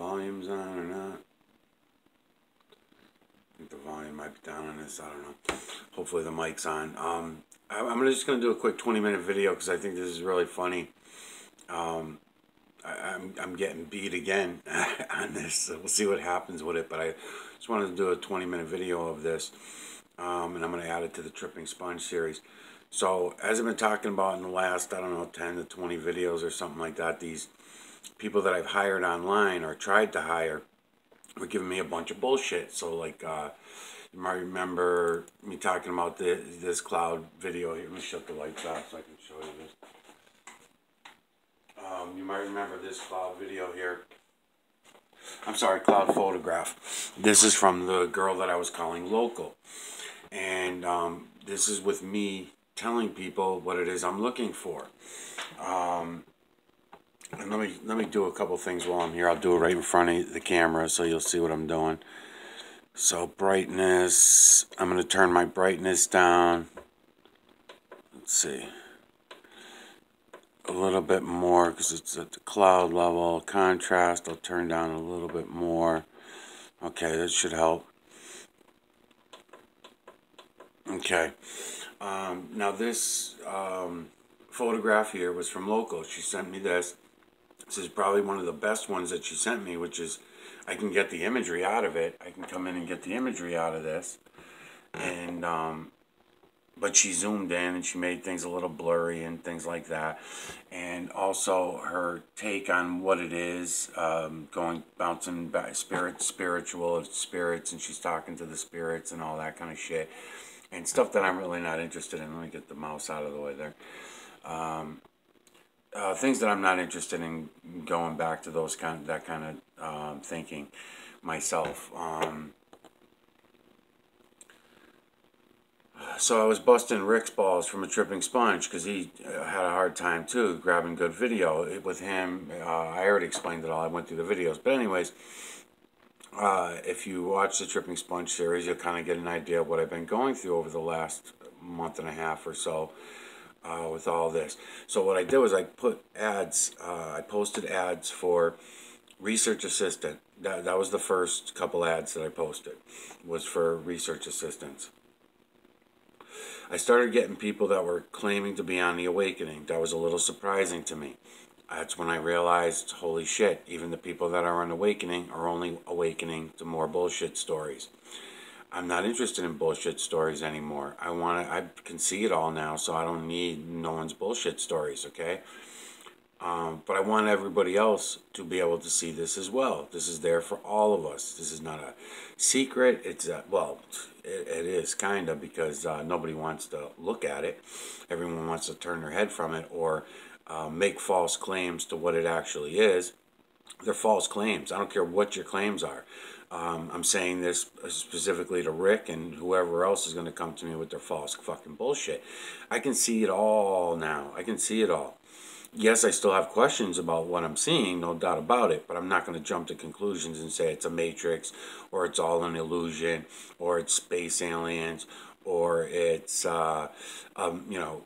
volume's on or not. I think the volume might be down on this. I don't know. Hopefully the mic's on. I'm just going to do a quick 20-minute video because I think this is really funny. I'm getting beat again on this. So we'll see what happens with it. But I just wanted to do a 20-minute video of this. And I'm going to add it to the Tripping Sponge series. So, as I've been talking about in the last, I don't know, 10 to 20 videos or something like that, these people that I've hired online or tried to hire were giving me a bunch of bullshit. So, like, you might remember me talking about this cloud video here. Let me shut the lights off so I can show you this. You might remember this cloud video here. I'm sorry, cloud photograph. This is from the girl that I was calling local. And this is with me telling people what it is I'm looking for. And let me do a couple things while I'm here. I'll do it right in front of the camera so you'll see what I'm doing. So brightness, I'm going to turn my brightness down. Let's see. A little bit more because it's at the cloud level. Contrast, I'll turn down a little bit more. Okay, that should help. Okay. Now this photograph here was from Local. She sent me this. This is probably one of the best ones that she sent me, which is I can get the imagery out of it. I can come in and get the imagery out of this. And but she zoomed in and she made things a little blurry and things like that. And also her take on what it is, bouncing back, spiritual spirits, and she's talking to the spirits and all that kind of shit. And stuff that I'm really not interested in. Let me get the mouse out of the way there. Things that I'm not interested in going back to that kind of thinking myself. So I was busting Rick's balls from a Tripping Sponge because he had a hard time too grabbing good video. With him, I already explained it all. I went through the videos. But anyways, if you watch the Tripping Sponge series, you'll kind of get an idea of what I've been going through over the last month and a half or so with all this. So what I did was I put ads, I posted ads for research assistant. That was the first couple ads that I posted, was for research assistants. I started getting people that were claiming to be on the awakening. That was a little surprising to me. That's when I realized, holy shit, even the people that are on awakening are only awakening to more bullshit stories. I'm not interested in bullshit stories anymore. I can see it all now, so I don't need no one's bullshit stories, okay? But I want everybody else to be able to see this as well. This is there for all of us. This is not a secret. It's well, it is kind of, because nobody wants to look at it. Everyone wants to turn their head from it or make false claims to what it actually is. They're false claims. I don't care what your claims are. I'm saying this specifically to Rick and whoever else is going to come to me with their false fucking bullshit. I can see it all now. I can see it all. Yes, I still have questions about what I'm seeing, no doubt about it, but I'm not going to jump to conclusions and say it's a matrix, or it's all an illusion, or it's space aliens, or it's, you know,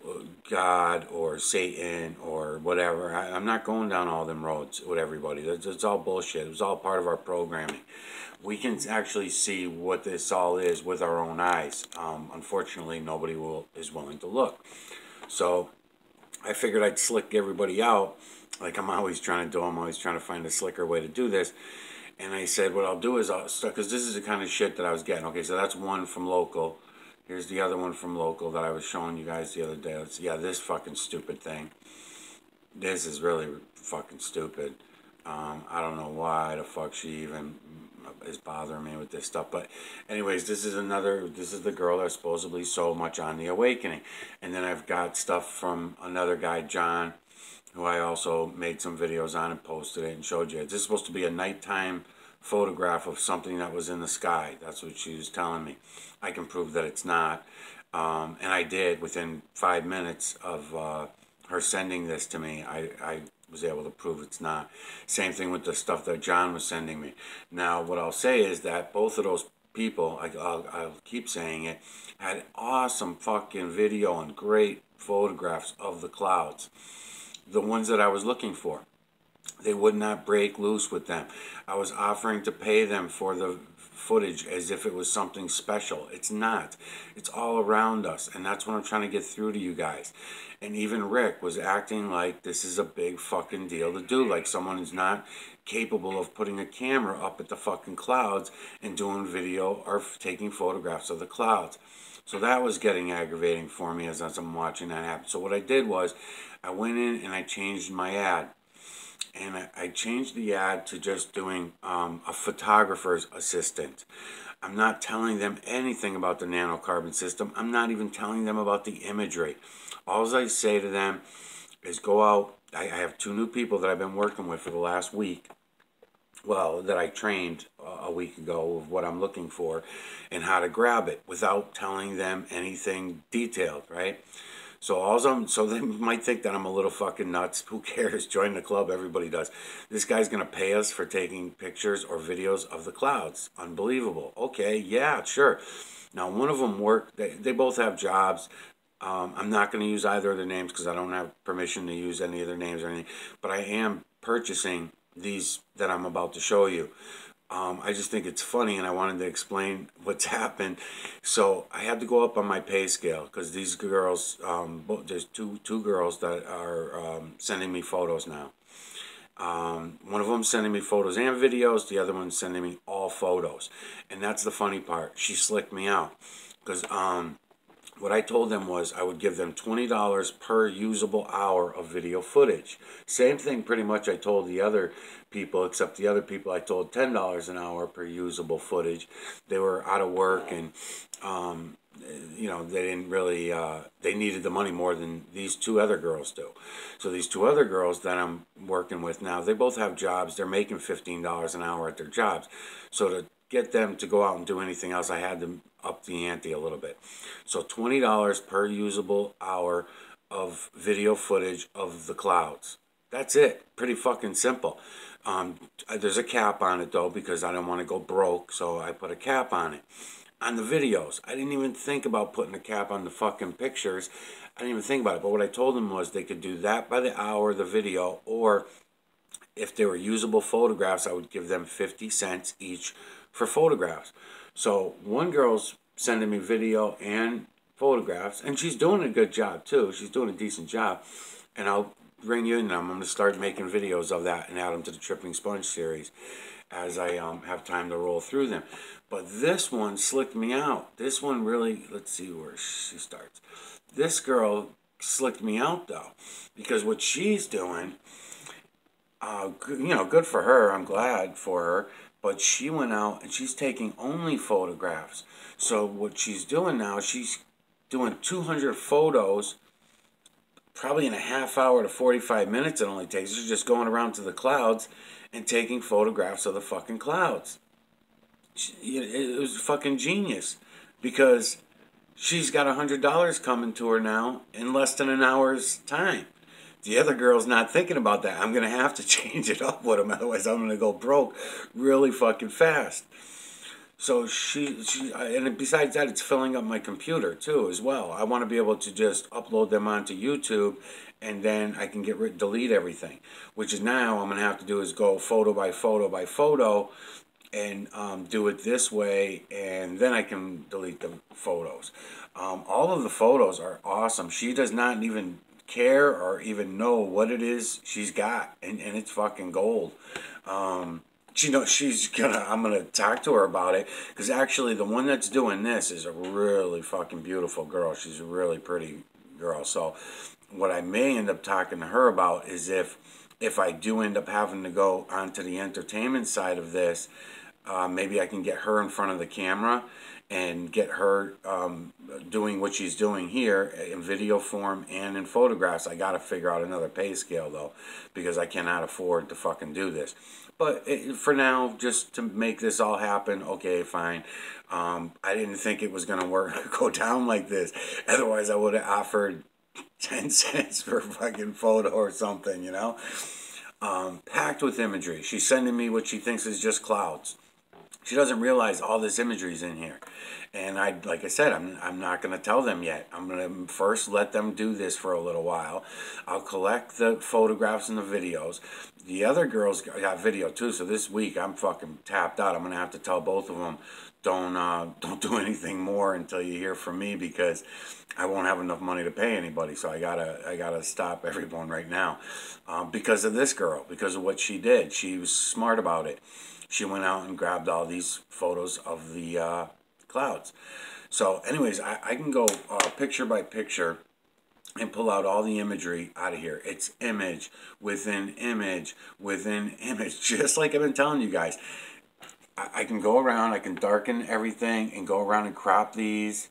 God, or Satan, or whatever. I'm not going down all them roads with everybody. It's all bullshit. It was all part of our programming. We can actually see what this all is with our own eyes. Unfortunately, nobody is willing to look. So I figured I'd slick everybody out, like I'm always trying to do. I'm always trying to find a slicker way to do this. And I said, what I'll do is because this is the kind of shit that I was getting. Okay, so that's one from Local. Here's the other one from Local that I was showing you guys the other day. Yeah, this fucking stupid thing. This is really fucking stupid. I don't know why the fuck she even is bothering me with this stuff. But anyways, this is the girl that's supposedly so much on the awakening. And then I've got stuff from another guy, John, who I also made some videos on and posted it and showed you. This is supposed to be a nighttime photograph of something that was in the sky. That's what she was telling me. I can prove that it's not. And I did within 5 minutes of her sending this to me. I was able to prove it's not. Same thing with the stuff that John was sending me. Now, what I'll say is that both of those people, I'll keep saying it, had awesome fucking video and great photographs of the clouds. The ones that I was looking for. They would not break loose with them. I was offering to pay them for the footage as if it was something special. It's not. It's all around us, and that's what I'm trying to get through to you guys. And even Rick was acting like this is a big fucking deal to do, like someone is not capable of putting a camera up at the fucking clouds and doing video or taking photographs of the clouds. So that was getting aggravating for me as I'm watching that happen. So what I did was I went in and I changed my ad. And I changed the ad to just doing a photographer's assistant. I'm not telling them anything about the nanocarbon system. I'm not even telling them about the imagery. All I say to them is go out. I have 2 new people that I've been working with for the last week. Well, that I trained a week ago of what I'm looking for and how to grab it without telling them anything detailed, right? So they might think that I'm a little fucking nuts. Who cares? Join the club. Everybody does. This guy's going to pay us for taking pictures or videos of the clouds. Unbelievable. Okay, yeah, sure. Now, one of them they both have jobs. I'm not going to use either of their names because I don't have permission to use any of their names or anything. But I am purchasing these that I'm about to show you. I just think it's funny, and I wanted to explain what's happened. So I had to go up on my pay scale because these girls, there's two girls that are sending me photos now. One of them sending me photos and videos. The other one's sending me all photos, and that's the funny part. She slicked me out because what I told them was I would give them $20 per usable hour of video footage. Same thing pretty much I told the other people, except the other people I told $10 an hour per usable footage. They were out of work and, they didn't really, they needed the money more than these 2 other girls do. So these 2 other girls that I'm working with now, they both have jobs. They're making $15 an hour at their jobs. So to get them to go out and do anything else, I had to up the ante a little bit. So $20 per usable hour of video footage of the clouds. That's it. Pretty fucking simple. There's a cap on it though because I don't want to go broke, so I put a cap on it. On the videos, I didn't even think about putting a cap on the fucking pictures. I didn't even think about it. But what I told them was they could do that by the hour, the video, or if they were usable photographs, I would give them 50 cents each for photographs. So one girl's sending me video and photographs, and she's doing a good job too. She's doing a decent job. And I'll bring you in. I'm going to start making videos of that and add them to the Trippi Series as I have time to roll through them. But this one slicked me out. This one really, let's see where she starts. This girl slicked me out though, because what she's doing, good for her. I'm glad for her. But she went out and she's taking only photographs. So what she's doing now, she's doing 200 photos, probably in a half hour to 45 minutes it only takes. She's just going around to the clouds and taking photographs of the fucking clouds. It was fucking genius because she's got $100 coming to her now in less than an hour's time. The other girl's not thinking about that. I'm going to have to change it up with them, otherwise I'm going to go broke really fucking fast. So and besides that, it's filling up my computer too as well. I want to be able to just upload them onto YouTube, and then I can delete everything. Which is now I'm going to have to do is go photo by photo by photo, and do it this way, and then I can delete the photos. All of the photos are awesome. She does not even care or even know what it is she's got, and it's fucking gold. I'm gonna talk to her about it, because actually the one that's doing this is a really fucking beautiful girl. She's a really pretty girl. So what I may end up talking to her about is if I do end up having to go onto the entertainment side of this, maybe I can get her in front of the camera and get her doing what she's doing here in video form and in photographs. I got to figure out another pay scale though, because I cannot afford to fucking do this. But for now, just to make this all happen, okay, fine. I didn't think it was going to go down like this. Otherwise, I would have offered 10 cents per fucking photo or something, you know? Packed with imagery. She's sending me what she thinks is just clouds. She doesn't realize all this imagery is in here. And like I said, I'm not going to tell them yet. I'm going to first let them do this for a little while. I'll collect the photographs and the videos. The other girls got video too, so this week I'm fucking tapped out. I'm going to have to tell both of them, don't do anything more until you hear from me, because I won't have enough money to pay anybody. So I gotta stop everyone right now, because of this girl, because of what she did. She was smart about it. She went out and grabbed all these photos of the clouds. So anyways, I can go picture by picture and pull out all the imagery out of here. It's image within image within image, just like I've been telling you guys. I can go around, I can darken everything and go around and crop these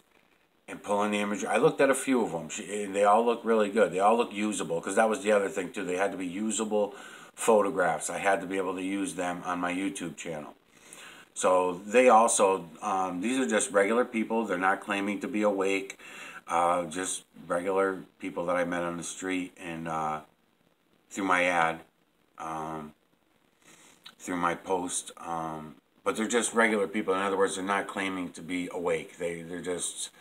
and pull in the imagery. I looked at a few of them. They all look really good. They all look usable, because that was the other thing too. They had to be usable photographs. I had to be able to use them on my YouTube channel. So they also, these are just regular people. They're not claiming to be awake. Just regular people that I met on the street and through my ad, through my post. But they're just regular people. In other words, they're not claiming to be awake. They're just,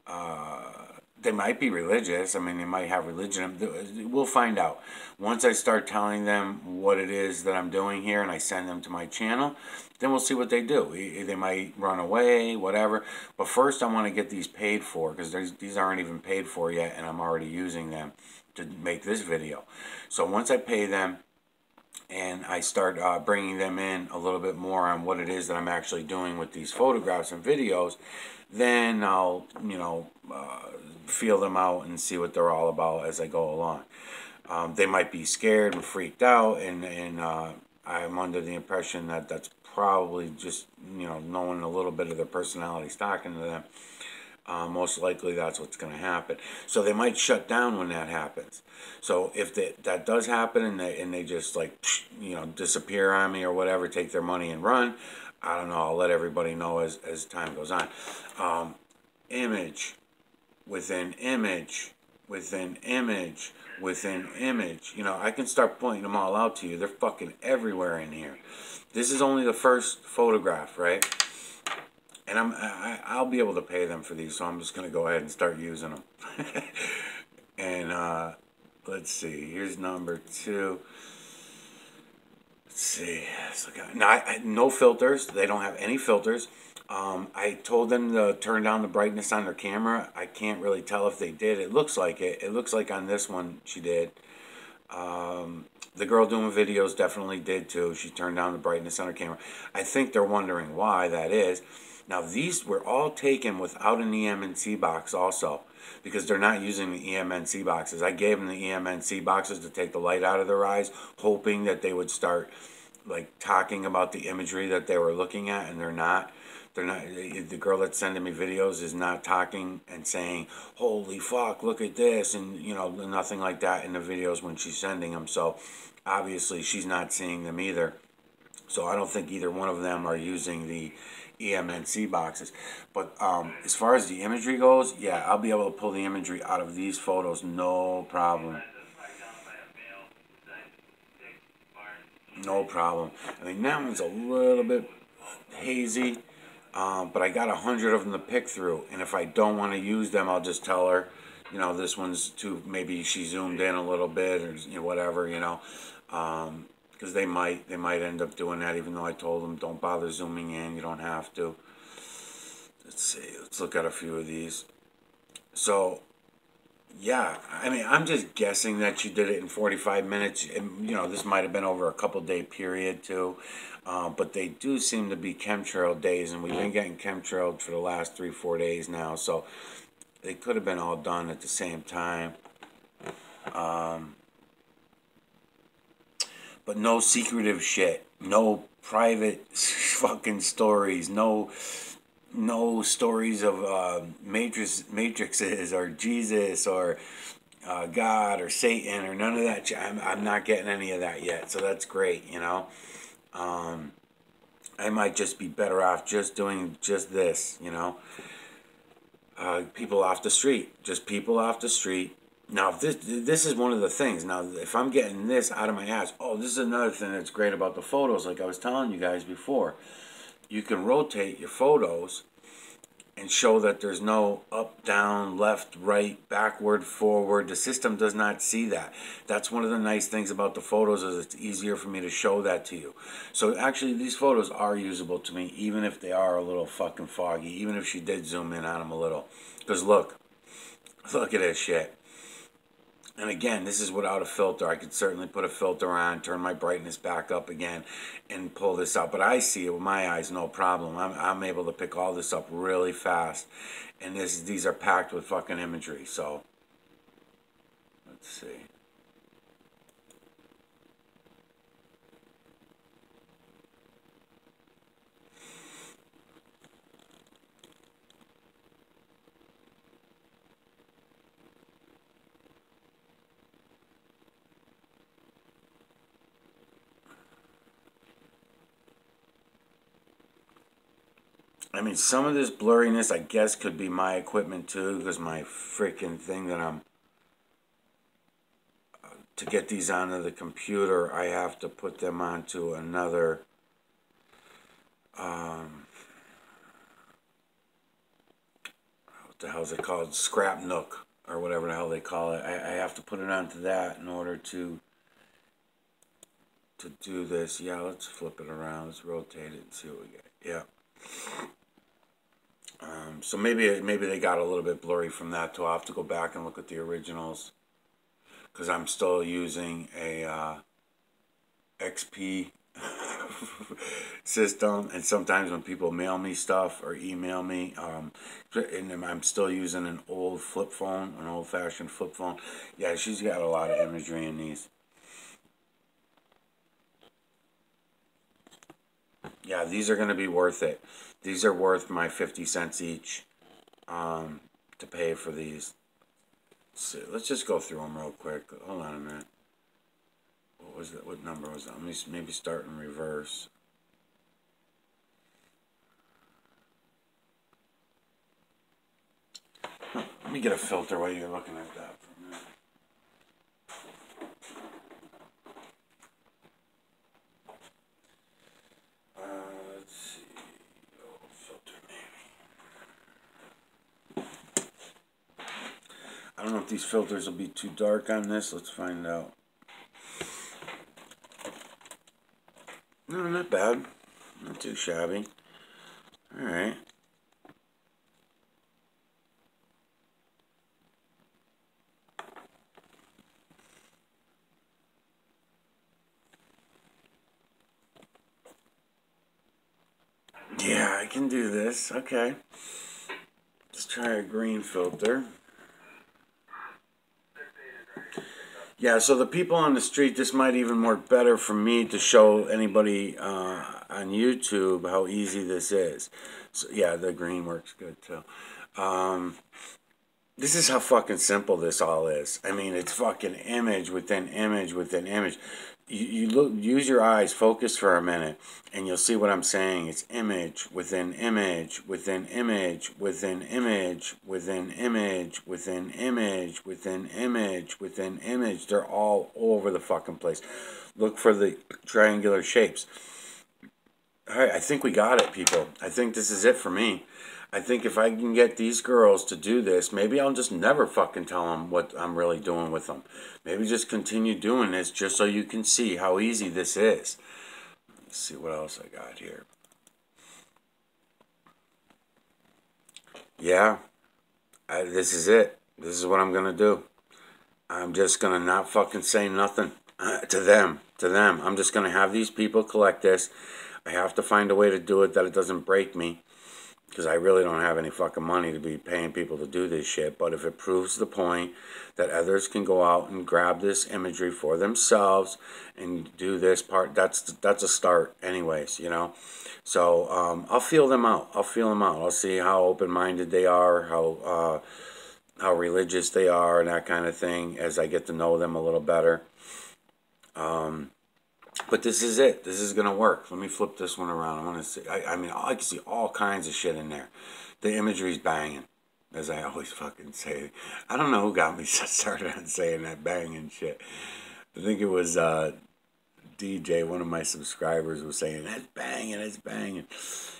they might be religious. I mean, they might have religion. We'll find out. Once I start telling them what it is that I'm doing here and I send them to my channel, then we'll see what they do. They might run away, whatever. But first I want to get these paid for, because these aren't even paid for yet, and I'm already using them to make this video. So once I pay them, and I start bringing them in a little bit more on what it is that I'm actually doing with these photographs and videos, then I'll, feel them out and see what they're all about as I go along. They might be scared and freaked out, and I'm under the impression that that's probably just, knowing a little bit of their personalities, talking to them. Most likely that's what's going to happen. So they might shut down when that happens. So if that does happen, and they just disappear on me or whatever, take their money and run, I don't know. I'll let everybody know as time goes on. Image within image within image within image. I can start pointing them all out to you. They're fucking everywhere in here. This is only the first photograph, right? And I'll be able to pay them for these, so I'm just going to go ahead and start using them. And let's see. Here's number 2. Let's see. Now, no filters. They don't have any filters. I told them to turn down the brightness on their camera. I can't really tell if they did. It looks like it. It looks like on this one she did. The girl doing videos definitely did too. She turned down the brightness on her camera. I think they're wondering why that is. Now, these were all taken without an EMNC box also, because they're not using the EMNC boxes. I gave them the EMNC boxes to take the light out of their eyes, hoping that they would start talking about the imagery that they were looking at, and they're not. They're not. The girl that's sending me videos is not talking and saying, "Holy fuck, look at this," and nothing like that in the videos when she's sending them. So obviously she's not seeing them either. So I don't think either one of them are using the EMNC boxes. But as far as the imagery goes, yeah, I'll be able to pull the imagery out of these photos, no problem. No problem. I mean, that one's a little bit hazy, but I got 100 of them to pick through. And if I don't want to use them, I'll just tell her, this one's too, maybe she zoomed in a little bit, or whatever, because they might end up doing that, even though I told them don't bother zooming in. You don't have to. Let's see. Let's look at a few of these. So, yeah, I mean, I'm just guessing that you did it in 45 minutes. And, this might have been over a couple-day period, too. But they do seem to be chemtrail days, and we've been getting chemtrailed for the last 3-4 days now. So they could have been all done at the same time. But no secretive shit. No private fucking stories. No stories of matrices or Jesus or God or Satan or none of that. I'm not getting any of that yet, so that's great. I might just be better off just doing just this. People off the street, just people off the street. Now, this is one of the things. Now, if I'm getting this out of my ass, this is another thing that's great about the photos, like I was telling you guys before. you can rotate your photos and show that there's no up, down, left, right, backward, forward. The system does not see that. That's one of the nice things about the photos, is it's easier for me to show that to you. So actually these photos are usable to me, even if they are a little fucking foggy, even if she did zoom in on them a little. Because look at this shit. And again, this is without a filter. I could certainly put a filter on, turn my brightness back up again, and pull this out. But I see it with my eyes, no problem. I'm able to pick all this up really fast. And these are packed with fucking imagery. So, let's see. I mean, some of this blurriness, I guess, could be my equipment too, because my freaking thing that to get these onto the computer, I have to put them onto another, what the hell is it called? Scrap Nook, or whatever the hell they call it. I have to put it onto that in order to do this. Yeah, let's flip it around. Let's rotate it and see what we get. Yeah. So maybe they got a little bit blurry from that too. I'll have to go back and look at the originals, because I'm still using a XP system, and sometimes when people mail me stuff or email me, and I'm still using an old flip phone, an old-fashioned flip phone. Yeah, she's got a lot of imagery in these. Yeah, these are going to be worth it. These are worth my 50 cents each to pay for these. Let's just go through them real quick. Hold on a minute. What was that? What number was that? Let me maybe start in reverse. Let me get a filter while you're looking at that for a minute. Let's see. Oh, filter maybe. I don't know if these filters will be too dark on this. Let's find out. No, not bad. Not too shabby. Alright. Yeah, I can do this. Okay. Let's try a green filter. Yeah, so the people on the street, this might even work better for me to show anybody on YouTube how easy this is. So yeah, the green works good too. This is how fucking simple this all is. I mean, it's fucking image within image within image. You look, use your eyes, focus for a minute, and you'll see what I'm saying. It's image within image within image within image within image within image within image within image. They're all over the fucking place. Look for the triangular shapes. All right, I think we got it, people. I think this is it for me. I think if I can get these girls to do this, maybe I'll just never fucking tell them what I'm really doing with them. Maybe just continue doing this just so you can see how easy this is. Let's see what else I got here. Yeah, this is it. This is what I'm going to do. I'm just going to not fucking say nothing to them. I'm just going to have these people collect this. I have to find a way to do it that it doesn't break me, because I really don't have any fucking money to be paying people to do this shit. But if it proves the point that others can go out and grab this imagery for themselves and do this part, that's a start anyways, you know. So I'll feel them out. I'll see how open-minded they are, how religious they are, and that kind of thing as I get to know them a little better. But this is it. This is going to work. Let me flip this one around. I want to see. I mean, I can see all kinds of shit in there. The imagery's banging, as I always fucking say. I don't know who got me started on saying that banging shit. I think it was DJ, one of my subscribers, was saying, it's banging, it's banging.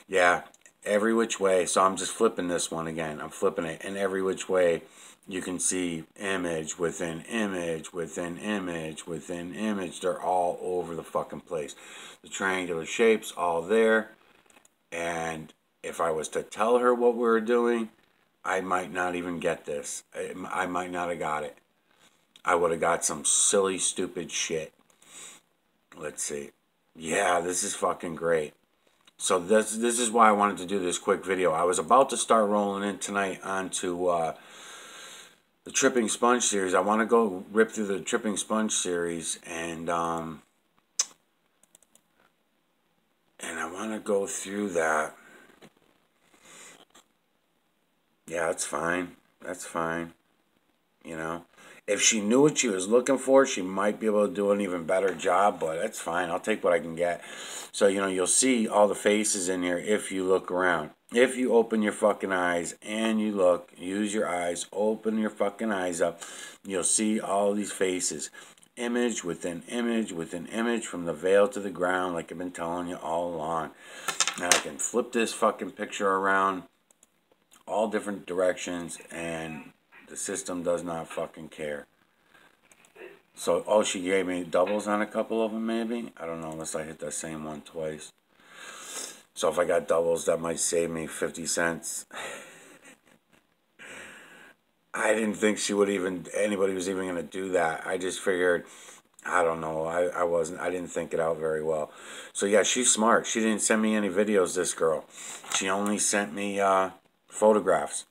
Yeah, every which way. So I'm just flipping this one again. I'm flipping it, and every which way you can see image within image within image within image. They're all over the fucking place. The triangular shapes all there. And if I was to tell her what we were doing, I might not even get this. I might not have got it. I would have got some silly, stupid shit. Let's see. Yeah, this is fucking great. So this is why I wanted to do this quick video. I was about to start rolling in tonight onto the Tripping Sponge series. I want to go rip through the Tripping Sponge series, and I want to go through that. Yeah, that's fine. That's fine. You know, if she knew what she was looking for, she might be able to do an even better job, but that's fine. I'll take what I can get. So, you know, you'll see all the faces in here if you look around. If you open your fucking eyes and you look, use your eyes, open your fucking eyes up, you'll see all these faces. Image within image within image, from the veil to the ground, like I've been telling you all along. Now I can flip this fucking picture around all different directions, and the system does not fucking care. So, oh, she gave me doubles on a couple of them, maybe? I don't know, unless I hit that same one twice. So if I got doubles, that might save me 50 cents. I didn't think anybody was even going to do that. I just figured, I don't know, I didn't think it out very well. So yeah, she's smart. She didn't send me any videos, this girl. She only sent me photographs.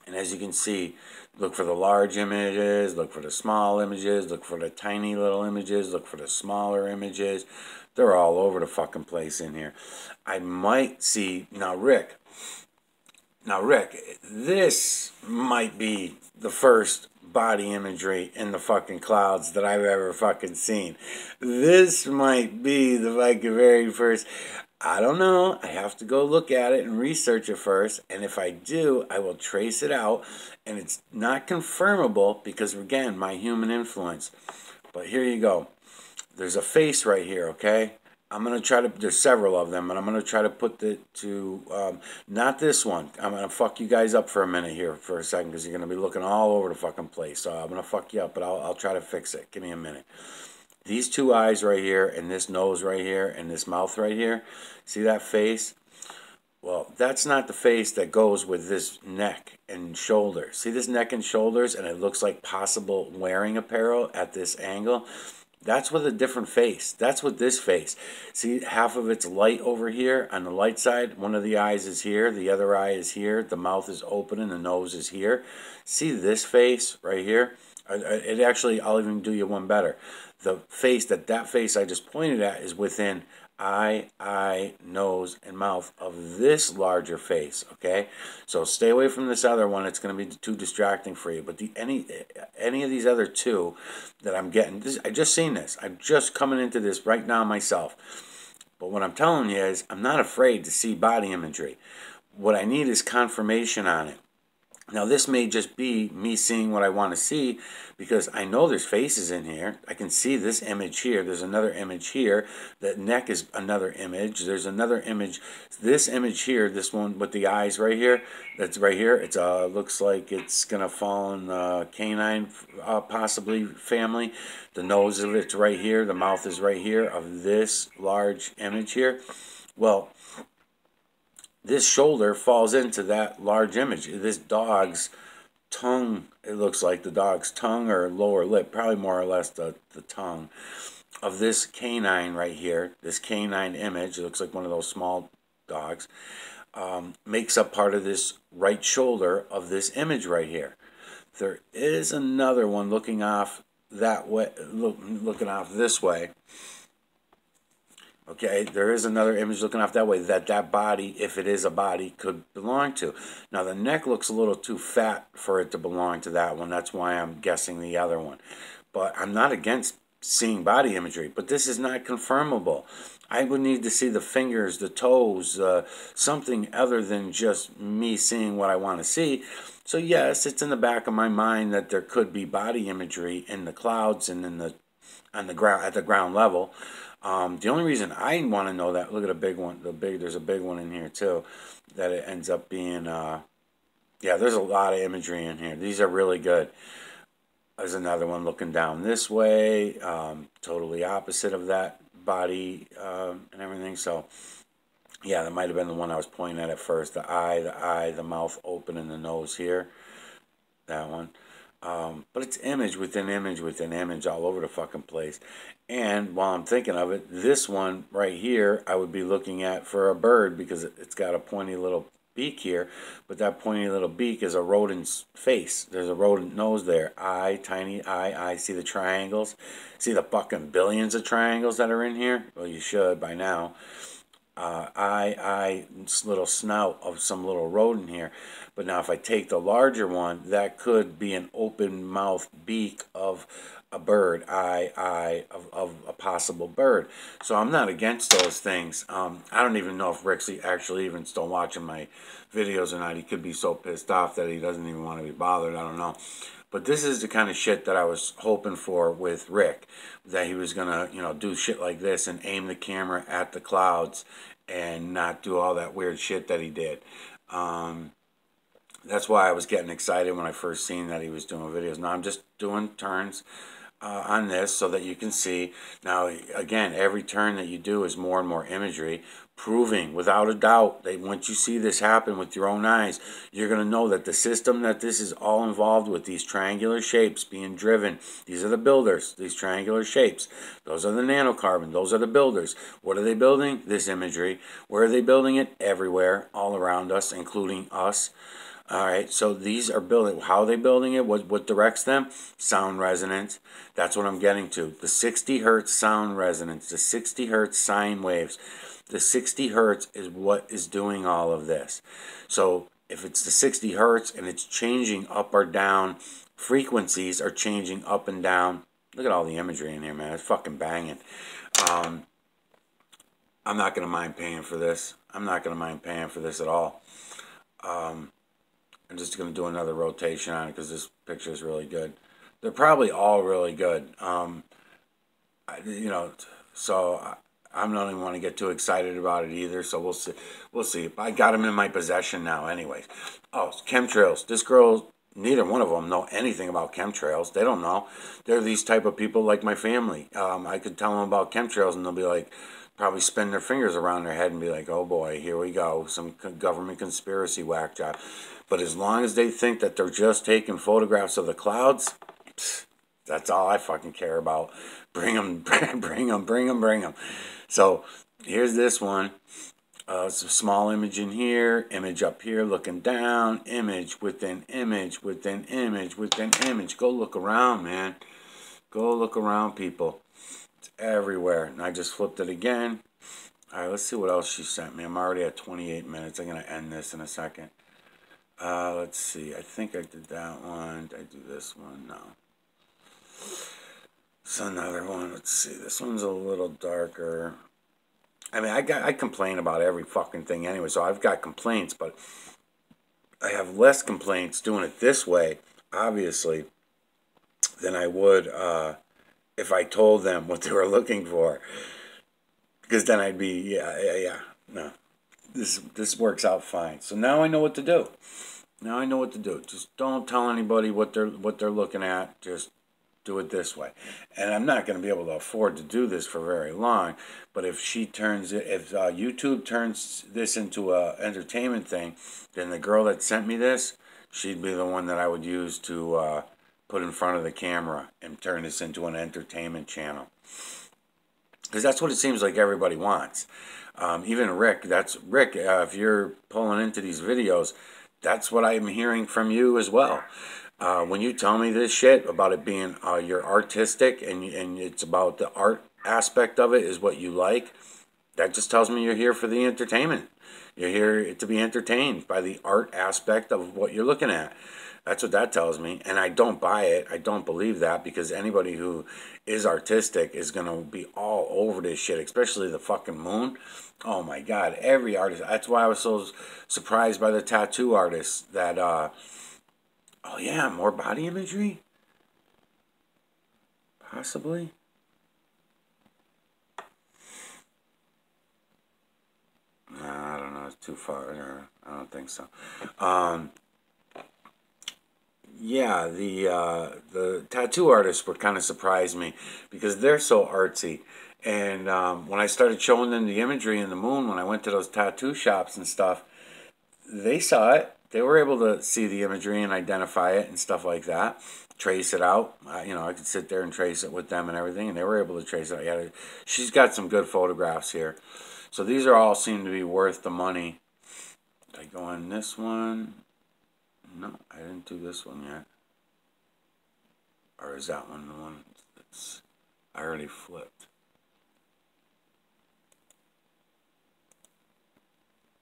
And as you can see, look for the large images, look for the small images, look for the tiny little images, look for the smaller images. They're all over the fucking place in here. I might see, now Rick, this might be the first body imagery in the fucking clouds that I've ever fucking seen. This might be the fucking very first. I don't know. I have to go look at it and research it first. And if I do, I will trace it out. And it's not confirmable because, again, my human influence. But here you go. There's a face right here, okay? I'm going to try to, there's several of them, and I'm going to try to put not this one. I'm going to fuck you guys up for a minute here for a second, because you're going to be looking all over the fucking place. So I'm going to fuck you up, but I'll try to fix it. Give me a minute. These two eyes right here, and this nose right here, and this mouth right here, see that face? Well, that's not the face that goes with this neck and shoulders. See this neck and shoulders, and it looks like possible wearing apparel at this angle? That's with a different face. That's with this face. See, half of it's light over here on the light side. One of the eyes is here. The other eye is here. The mouth is open and the nose is here. See this face right here? It actually, I'll even do you one better. The face, that face I just pointed at is within eye, nose, and mouth of this larger face, okay? So stay away from this other one. It's going to be too distracting for you. But any of these other two that I'm getting, I just seen this. I'm just coming into this right now myself. But what I'm telling you is I'm not afraid to see body imagery. What I need is confirmation on it. Now, this may just be me seeing what I want to see, because I know there's faces in here. I can see this image here. There's another image here. The neck is another image. There's another image. This image here, this one with the eyes right here, that's right here. It looks like it's going to fall in the canine, possibly, family. The nose of it's right here. The mouth is right here of this large image here. Well, this shoulder falls into that large image. This dog's tongue, it looks like the dog's tongue or lower lip, probably more or less the tongue of this canine right here, this canine image, it looks like one of those small dogs, makes up part of this right shoulder of this image right here. There is another one looking off that way, looking off this way. Okay, there is another image looking off that way that body, if it is a body, could belong to. Now, the neck looks a little too fat for it to belong to that one. That's why I'm guessing the other one. But I'm not against seeing body imagery, but this is not confirmable. I would need to see the fingers, the toes, something other than just me seeing what I want to see. So yes, it's in the back of my mind that there could be body imagery in the clouds and in the on the ground at the ground level. The only reason I want to know that, look at a big one. There's a big one in here too, that it ends up being. Yeah, there's a lot of imagery in here. These are really good. There's another one looking down this way, totally opposite of that body and everything. So, yeah, that might have been the one I was pointing at first. The eye, the mouth open, and the nose here. That one. But it's image within image within image all over the fucking place. And while I'm thinking of it, this one right here, I would be looking at for a bird because it's got a pointy little beak here, but that pointy little beak is a rodent's face. There's a rodent nose there. Eye, tiny eye. See the triangles? See the fucking billions of triangles that are in here? Well, you should by now. Little snout of some little rodent here. But now if I take the larger one, that could be an open mouth beak of a bird, of a possible bird. So I'm not against those things. I don't even know if Rick's actually even still watching my videos or not. He could be so pissed off that he doesn't even want to be bothered. I don't know. But this is the kind of shit that I was hoping for with Rick, that he was gonna, do shit like this and aim the camera at the clouds and not do all that weird shit that he did. That's why I was getting excited when I first seen that he was doing videos. Now I'm just doing turns on this so that you can see. Now, again, every turn that you do is more and more imagery, proving without a doubt that once you see this happen with your own eyes, you're going to know that the system that this is all involved with, these triangular shapes being driven, these are the builders, these triangular shapes. Those are the nanocarbon. Those are the builders. What are they building? This imagery. Where are they building it? Everywhere, all around us, including us. All right, so these are building. How are they building it? What directs them? Sound resonance. That's what I'm getting to. The 60 hertz sound resonance, the 60 hertz sine waves. The 60 hertz is what is doing all of this. So if it's the 60 hertz and it's changing up or down, frequencies are changing up and down. Look at all the imagery in here, man. It's fucking banging. I'm not going to mind paying for this. I'm not going to mind paying for this at all. I'm just going to do another rotation on it because this picture is really good. They're probably all really good. So I don't even want to get too excited about it either. So we'll see. We'll see. I got them in my possession now anyways. Oh, chemtrails. This girl, neither one of them know anything about chemtrails. They don't know. They're these type of people like my family. I could tell them about chemtrails and they'll be like, probably spin their fingers around their head and be like, oh boy, here we go. Some government conspiracy whack job. But as long as they think that they're just taking photographs of the clouds, that's all I fucking care about. Bring them, bring them, bring them, bring them. So here's this one. It's a small image in here, image up here looking down, image within image, within image, within image. Go look around, man. Go look around, people. It's everywhere. And I just flipped it again. All right, let's see what else she sent me. I'm already at 28 minutes. I'm going to end this in a second. Let's see. I think I did that one. Did I do this one? No. It's another one. Let's see. This one's a little darker. I mean, I complain about every fucking thing anyway, so I've got complaints, but I have less complaints doing it this way, obviously, than I would if I told them what they were looking for. Because then I'd be, yeah, no. This works out fine. So now I know what to do. Now I know what to do. Just don't tell anybody what they're looking at. Just do it this way. And I'm not going to be able to afford to do this for very long. But if YouTube turns this into a entertainment thing, then the girl that sent me this, she'd be the one that I would use to put in front of the camera and turn this into an entertainment channel. Because that's what it seems like everybody wants. Even Rick, if you're pulling into these videos, that's what I'm hearing from you as well. When you tell me this shit about it being you're artistic and it's about the art aspect of it is what you like, that just tells me you're here for the entertainment. You're here to be entertained by the art aspect of what you're looking at. That's what that tells me. And I don't buy it. I don't believe that, because anybody who is artistic is going to be all over this shit, especially the fucking moon. Oh my God. Every artist. That's why I was so surprised by the tattoo artists that, oh yeah, more body imagery? Possibly. too far. I don't think so. Yeah, the tattoo artists would kind of surprise me because they're so artsy. And when I started showing them the imagery in the moon, when I went to those tattoo shops and stuff, they saw it. They were able to see the imagery and identify it and stuff like that, trace it out. You know, I could sit there and trace it with them and everything, and they were able to trace it out. Yeah, she's got some good photographs here. So these are all seem to be worth the money. Did I go on this one? No, I didn't do this one yet. Or is that one the one that's I already flipped?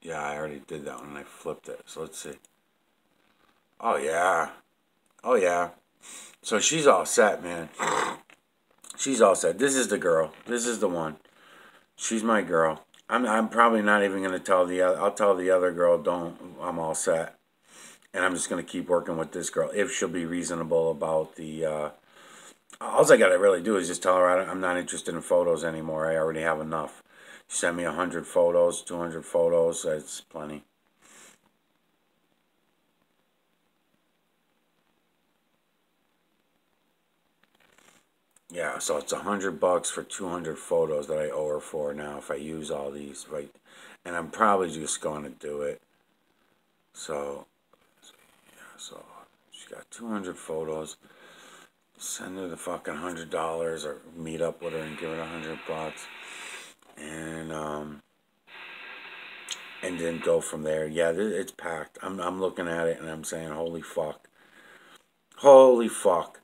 Yeah, I already did that one and I flipped it. So let's see. Oh yeah. Oh yeah. So she's all set, man. She's all set. This is the girl. This is the one. She's my girl. I'm probably not even gonna tell the other. I'll tell the other girl, don't. I'm all set, and I'm just gonna keep working with this girl if she'll be reasonable about the. All I gotta really do is just tell her I'm not interested in photos anymore. I already have enough. She sent me 100 photos, 200 photos. That's plenty. Yeah, so it's $100 for 200 photos that I owe her for now if I use all these, right? And I'm probably just going to do it. So, yeah, so she got 200 photos. Send her the fucking $100 or meet up with her and give her $100, and then go from there. Yeah, it's packed. I'm looking at it and I'm saying, holy fuck, holy fuck.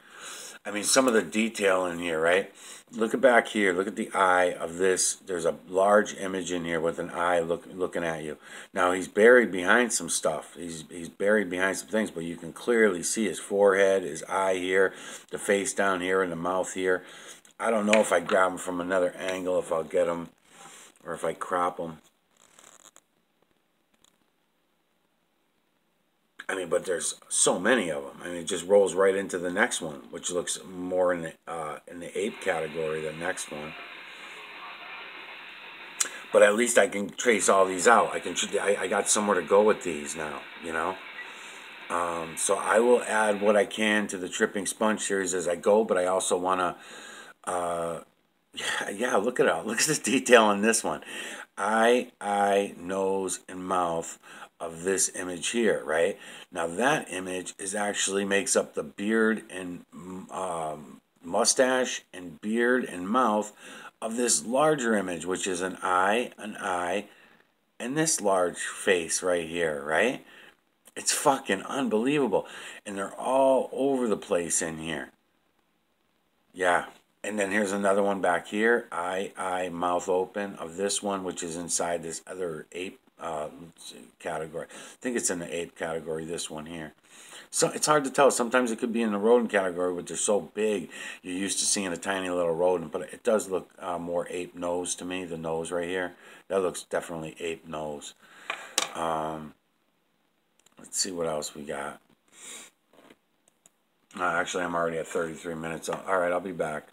I mean, some of the detail in here, right? Look at back here. Look at the eye of this. There's a large image in here with an eye looking at you. Now, he's buried behind some stuff. He's buried behind some things, but you can clearly see his forehead, his eye here, the face down here, and the mouth here. I don't know if I grab him from another angle, if I'll get him, or if I crop him. I mean, but there's so many of them. I mean, it just rolls right into the next one, which looks more in the ape category. The next one, but at least I can trace all these out. I got somewhere to go with these now. You know, so I will add what I can to the Tripping Sponge series as I go. But I also want to, yeah. Look at it. Look at this detail on this one. Eye, nose, and mouth of this image here, right? Now that image is actually makes up the beard and mustache and beard and mouth of this larger image, which is an eye, and this large face right here, right? It's fucking unbelievable. And they're all over the place in here. Yeah. And then here's another one back here. Eye, mouth open of this one, which is inside this other ape category. I think it's in the ape category, this one here. So it's hard to tell. Sometimes it could be in the rodent category, but they're so big, you're used to seeing a tiny little rodent. But it does look more ape nose to me, the nose right here. That looks definitely ape nose. Let's see what else we got. Actually, I'm already at 33 minutes. All right, I'll be back.